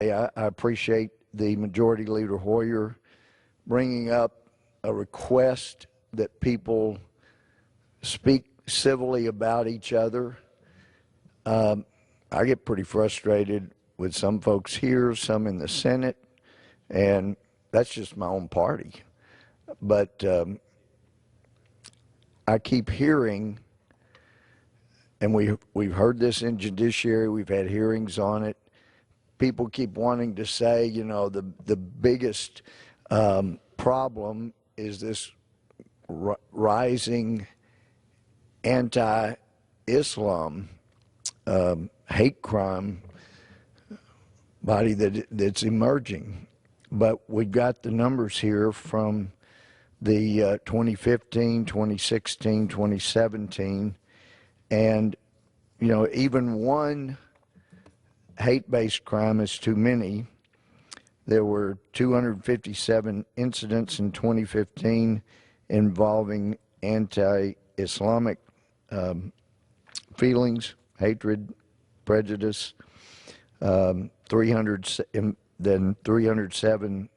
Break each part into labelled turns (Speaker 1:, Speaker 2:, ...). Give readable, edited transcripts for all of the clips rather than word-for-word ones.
Speaker 1: I appreciate the Majority Leader Hoyer bringing up a request that people speak civilly about each other. I get pretty frustrated with some folks here, some in the Senate, and that's just my own party. But I keep hearing, and we've heard this in judiciary, we've had hearings on it, people keep wanting to say, you know, the biggest problem is this rising anti-Islam hate crime body that's emerging. But we've got the numbers here from the 2015, 2016, 2017, and, you know, even one hate-based crime is too many. There were 257 incidents in 2015 involving anti-Islamic feelings, hatred, prejudice, 307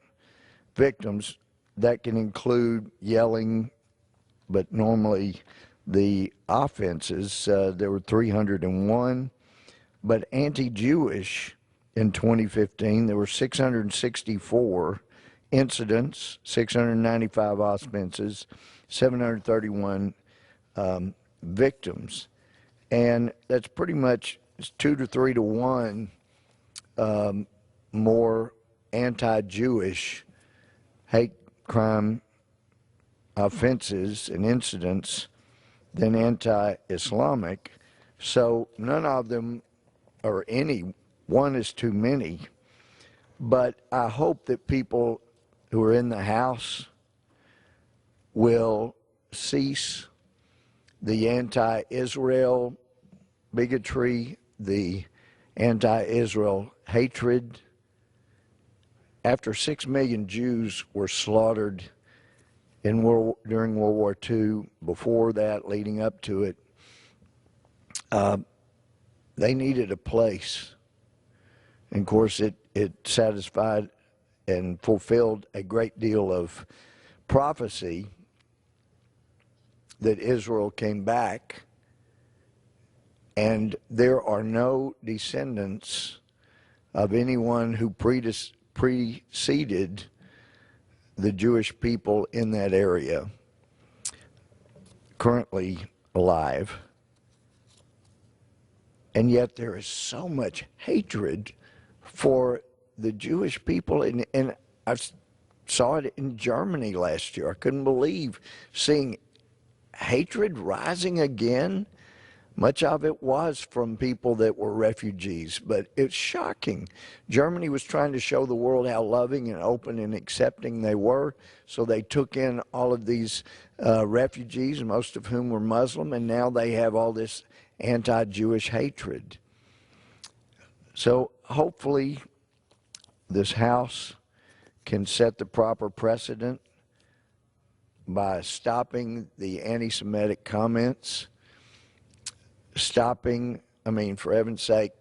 Speaker 1: victims. That can include yelling, but normally the offenses, there were 301. But anti-Jewish in 2015, there were 664 incidents, 695 offenses, 731 victims. And that's pretty much 2 to 3 to 1 more anti-Jewish hate crime offenses and incidents than anti-Islamic. So none of them, or any one, is too many. But I hope that people who are in the House will cease the anti-Israel bigotry, the anti-Israel hatred. After 6 million Jews were slaughtered during World War II, before that, leading up to it, they needed a place. And of course, it satisfied and fulfilled a great deal of prophecy that Israel came back, and there are no descendants of anyone who preceded the Jewish people in that area currently alive. And yet there is so much hatred for the Jewish people, and I saw it in Germany last year. I couldn't believe seeing hatred rising again. Much of it was from people that were refugees, but it's shocking. Germany was trying to show the world how loving and open and accepting they were, so they took in all of these refugees, most of whom were Muslim, and now they have all this anti-Jewish hatred. So hopefully this House can set the proper precedent by stopping the anti-Semitic comments, stopping, for heaven's sake,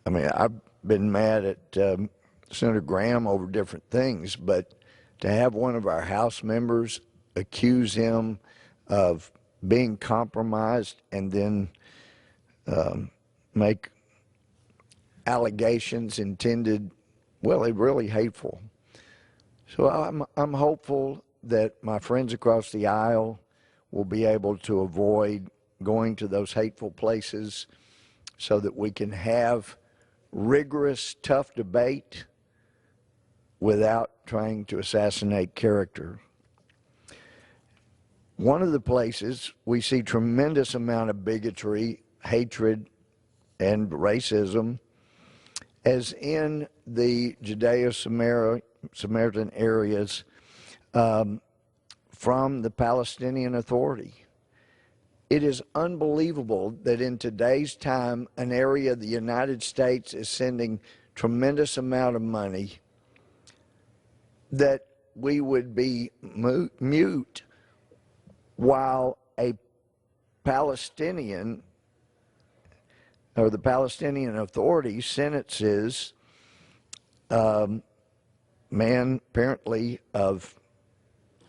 Speaker 1: I've been mad at Senator Graham over different things, but to have one of our House members accuse him of being compromised and then make allegations intended, well, they're really hateful. So I'm hopeful that my friends across the aisle will be able to avoid going to those hateful places so that we can have rigorous, tough debate without trying to assassinate character. One of the places we see tremendous amount of bigotry, hatred, and racism is in the Judeo-Samaritan areas from the Palestinian Authority. It is unbelievable that in today's time, an area the United States is sending tremendous amount of money, that we would be mute while a Palestinian, or the Palestinian Authority, sentences man apparently of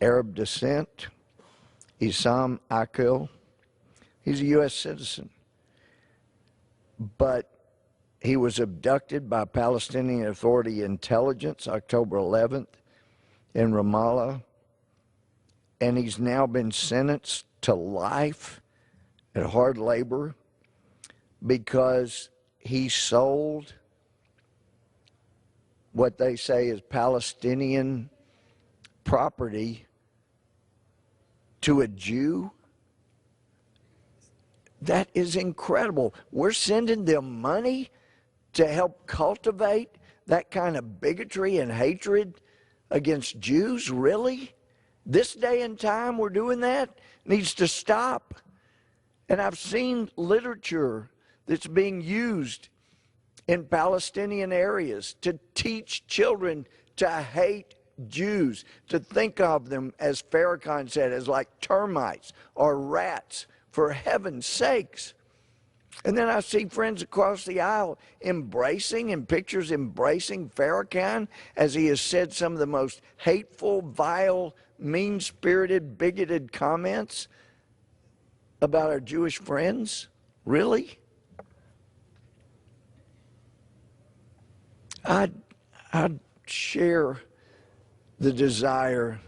Speaker 1: Arab descent, Issam Akil. He's a U.S. citizen, but he was abducted by Palestinian Authority intelligence October 11th in Ramallah, and he's now been sentenced to life at hard labor because he sold what they say is Palestinian property to a Jew. That is incredible. We're sending them money to help cultivate that kind of bigotry and hatred against Jews? Really? This day and time we're doing that? Needs to stop. And I've seen literature that's being used in Palestinian areas to teach children to hate Jews, to think of them, as Farrakhan said, as like termites or rats, for heaven's sakes. And then I see friends across the aisle embracing, in pictures embracing Farrakhan as he has said some of the most hateful, vile, mean-spirited, bigoted comments about our Jewish friends. Really? I'd share the desire,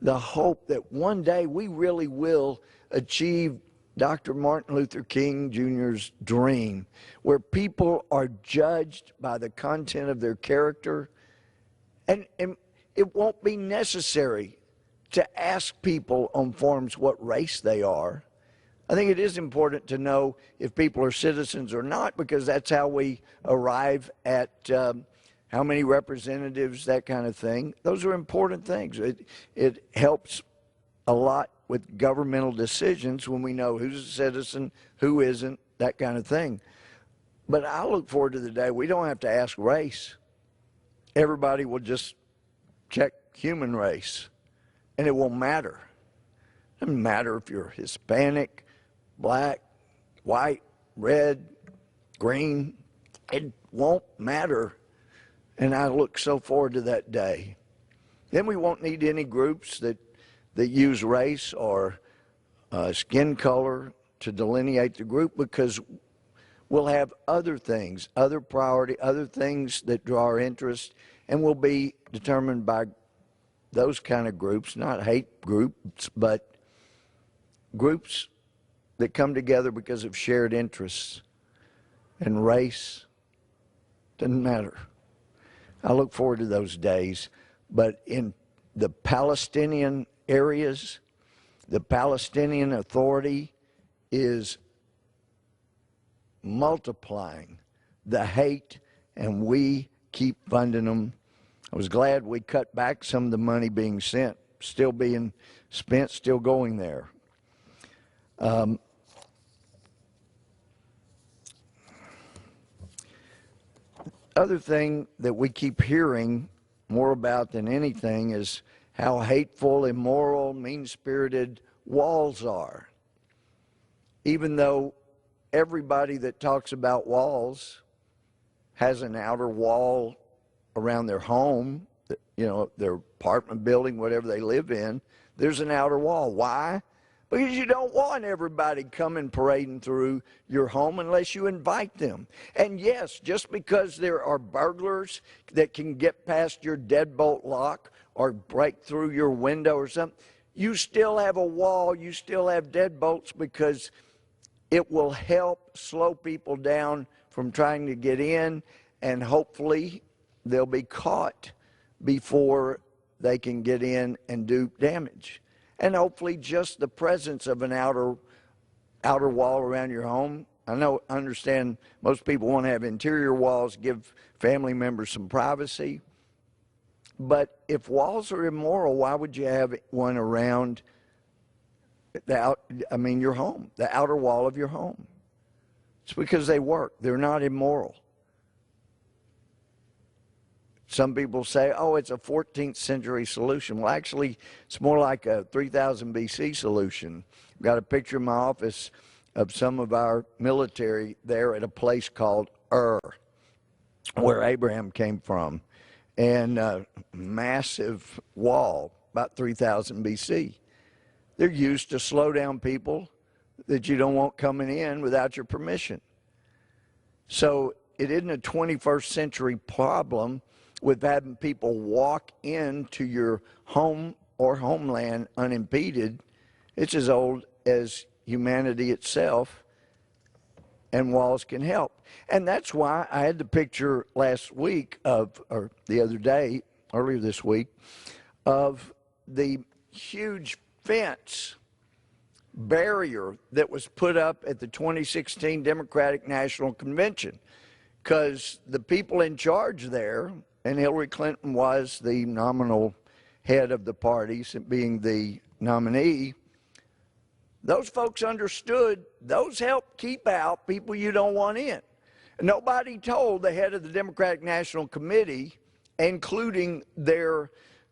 Speaker 1: the hope that one day we really will achieve Dr. Martin Luther King Jr.'s dream, where people are judged by the content of their character, and it won't be necessary to ask people on forms what race they are. I think it is important to know if people are citizens or not, because that's how we arrive at how many representatives, that kind of thing. Those are important things. It helps a lot with governmental decisions when we know who's a citizen, who isn't, that kind of thing. But I look forward to the day we don't have to ask race. Everybody will just check human race, and it won't matter. It doesn't matter if you're Hispanic, black, white, red, green. It won't matter. And I look so forward to that day. Then we won't need any groups that use race or skin color to delineate the group, because we'll have other things, other priority, other things that draw our interest, and will be determined by those kind of groups, not hate groups, but groups that come together because of shared interests. And race doesn't matter. I look forward to those days. But in the Palestinian areas, the Palestinian Authority is multiplying the hate, and we keep funding them. I was glad we cut back some of the money being sent, still being spent, still going there. Other thing that we keep hearing more about than anything is how hateful, immoral, mean-spirited walls are. Even though everybody that talks about walls has an outer wall around their home, you know, their apartment building, whatever they live in, there's an outer wall. Why? Because you don't want everybody coming parading through your home unless you invite them. And yes, just because there are burglars that can get past your deadbolt lock or break through your window or something, you still have a wall, you still have deadbolts, because it will help slow people down from trying to get in, and hopefully they'll be caught before they can get in and do damage. And hopefully just the presence of an outer wall around your home. I understand most people want to have interior walls, give family members some privacy. But if walls are immoral, why would you have one around your home, the outer wall of your home? It's because they work. They're not immoral. Some people say, oh, it's a 14th century solution. Well, actually, it's more like a 3000 BC solution. I've got a picture in my office of some of our military there at a place called where Abraham came from, and a massive wall, about 3000 BC. They're used to slow down people that you don't want coming in without your permission. So it isn't a 21st century problem with having people walk into your home or homeland unimpeded. It's as old as humanity itself, and walls can help. And that's why I had the picture last week of, or the other day, earlier this week, of the huge fence barrier that was put up at the 2016 Democratic National Convention, because the people in charge there, and Hillary Clinton was the nominal head of the party, being the nominee, those folks understood those help keep out people you don't want in. Nobody told the head of the Democratic National Committee, including their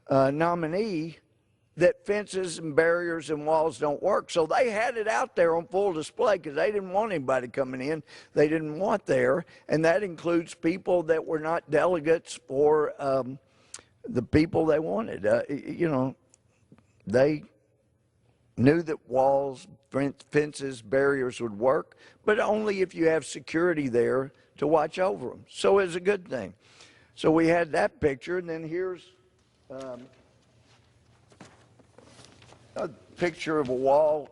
Speaker 1: nominee, that fences and barriers and walls don't work. So they had it out there on full display because they didn't want anybody coming in they didn't want there. And that includes people that were not delegates for the people they wanted. They knew that walls, fences, barriers would work, but only if you have security there to watch over them. So it's a good thing. So we had that picture, and then here's a picture of a wall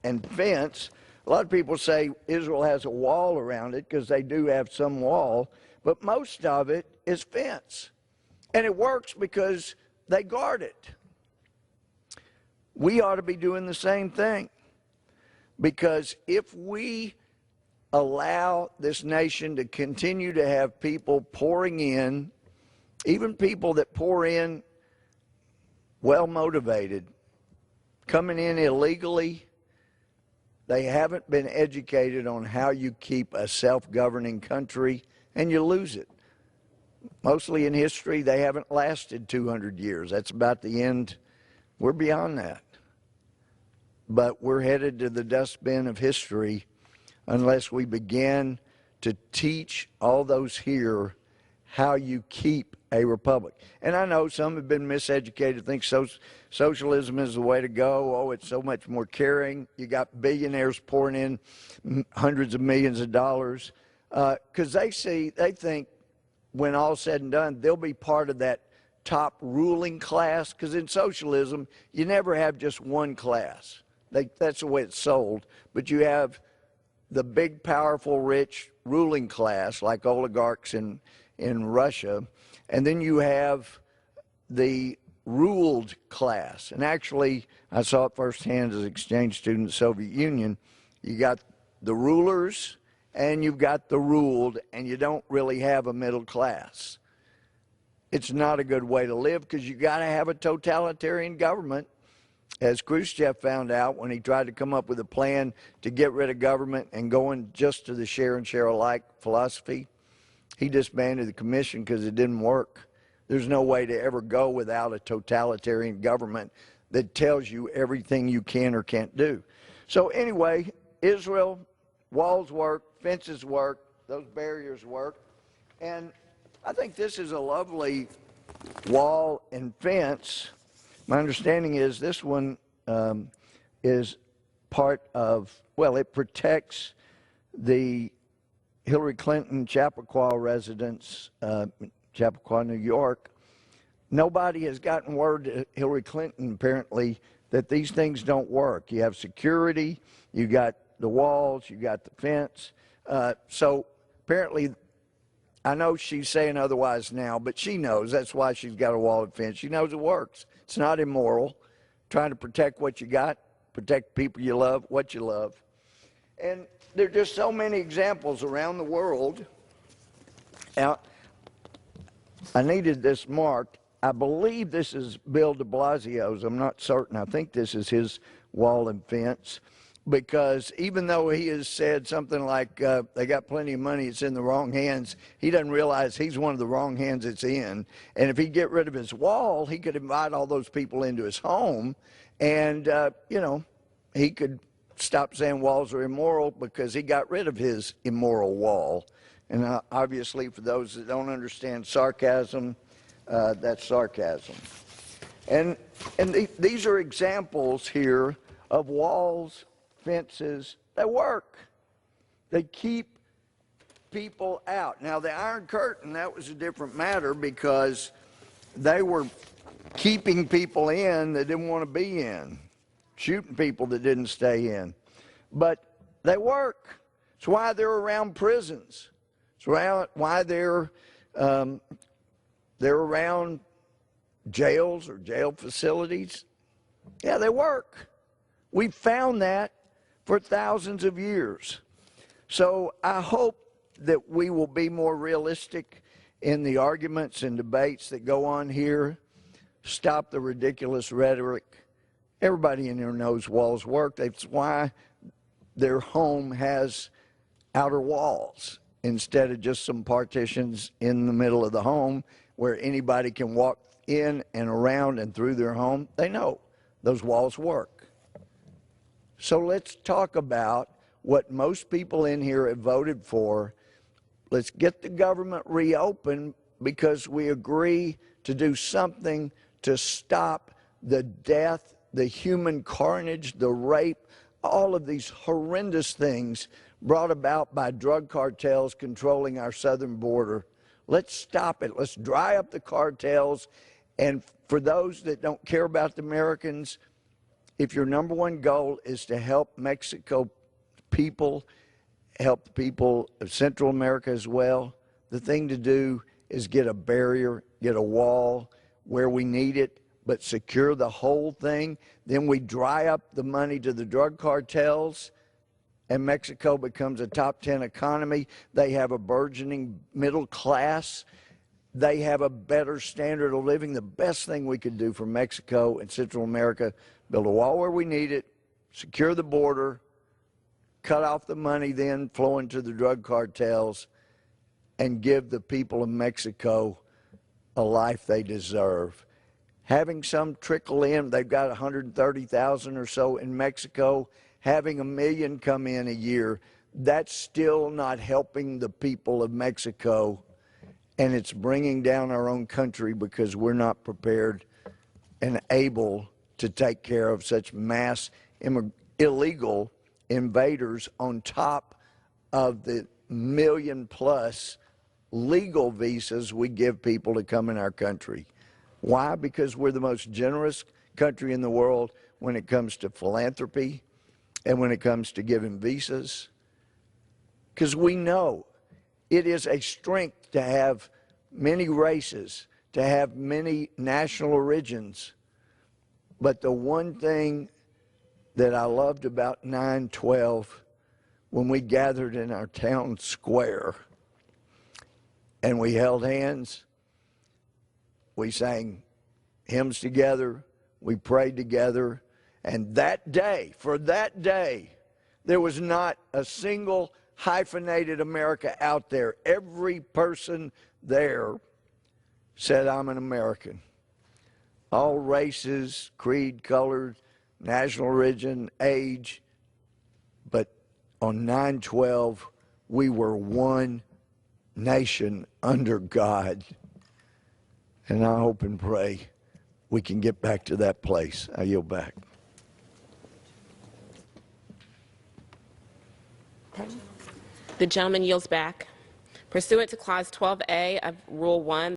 Speaker 1: and fence. A lot of people say Israel has a wall around it because they do have some wall, but most of it is fence. And it works because they guard it. We ought to be doing the same thing, because if we allow this nation to continue to have people pouring in, even people that pour in well motivated, coming in illegally, they haven't been educated on how you keep a self-governing country, and you lose it. Mostly in history, they haven't lasted 200 years. That's about the end. We're beyond that. But we're headed to the dustbin of history unless we begin to teach all those here how you keep a republic. And I know some have been miseducated, think socialism is the way to go. Oh, it's so much more caring. You got billionaires pouring in hundreds of millions of dollars because they think when all's said and done, they'll be part of that top ruling class, because in socialism, you never have just one class. That's the way it's sold. But you have the big, powerful, rich ruling class, like oligarchs in Russia, and then you have the ruled class. And actually, I saw it firsthand as an exchange student in the Soviet Union. You got the rulers and you've got the ruled, and you don't really have a middle class. It's not a good way to live, because you got to have a totalitarian government, as Khrushchev found out when he tried to come up with a plan to get rid of government and going just to the share and share alike philosophy. He disbanded the commission because it didn't work. There's no way to ever go without a totalitarian government that tells you everything you can or can't do. So anyway, Israel, walls work, fences work, those barriers work. And I think this is a lovely wall and fence. My understanding is this one is part of, well, it protects the Hillary Clinton Chappaqua residence, Chappaqua, New York. Nobody has gotten word to Hillary Clinton, apparently, that these things don't work. You have security, you got the walls, you got the fence. So apparently, I know she's saying otherwise now, but she knows. That's why she's got a wall and fence. She knows it works. It's not immoral. Trying to protect what you got, protect people you love, what you love. And there are just so many examples around the world. Now, I needed this marked. I believe this is Bill de Blasio's. I'm not certain. I think this is his wall and fence, because even though he has said something like they got plenty of money, it's in the wrong hands, he doesn't realize he's one of the wrong hands it's in. And if he get rid of his wall, he could invite all those people into his home, and, he could stop saying walls are immoral because he got rid of his immoral wall. And obviously, for those that don't understand sarcasm, that's sarcasm. And these are examples here of walls, fences that work. They keep people out. Now, the Iron Curtain, that was a different matter because they were keeping people in that didn't want to be in, shooting people that didn't stay in. But they work. It's why they're around prisons. It's why they're around jails or jail facilities. Yeah, they work. We've found that for thousands of years. So I hope that we will be more realistic in the arguments and debates that go on here. Stop the ridiculous rhetoric. Everybody in there knows walls work. That's why their home has outer walls instead of just some partitions in the middle of the home where anybody can walk in and around and through their home. They know those walls work. So let's talk about what most people in here have voted for. Let's get the government reopened because we agree to do something to stop the death, the human carnage, the rape, all of these horrendous things brought about by drug cartels controlling our southern border. Let's stop it. Let's dry up the cartels. And for those that don't care about the Americans, if your number one goal is to help Mexico people, help the people of Central America as well, the thing to do is get a barrier, get a wall where we need it, but secure the whole thing. Then we dry up the money to the drug cartels, and Mexico becomes a top 10 economy. They have a burgeoning middle class. They have a better standard of living. The best thing we could do for Mexico and Central America, build a wall where we need it, secure the border, cut off the money then flowing to the drug cartels, and give the people of Mexico a life they deserve. Having some trickle in, they've got 130,000 or so in Mexico, having 1 million come in a year, that's still not helping the people of Mexico, and it's bringing down our own country because we're not prepared and able to take care of such mass illegal invaders on top of the 1 million plus legal visas we give people to come in our country. Why? Because we're the most generous country in the world when it comes to philanthropy and when it comes to giving visas. Because we know it is a strength to have many races, to have many national origins. But the one thing that I loved about 9/12, when we gathered in our town square and we held hands, we sang hymns together, we prayed together, and that day, for that day, there was not a single hyphenated America out there. Every person there said, I'm an American. All races, creed, color, national origin, age. But on 9/12, we were one nation under God. And I hope and pray we can get back to that place. I yield back.
Speaker 2: The gentleman yields back. Pursuant to Clause 12A of Rule 1,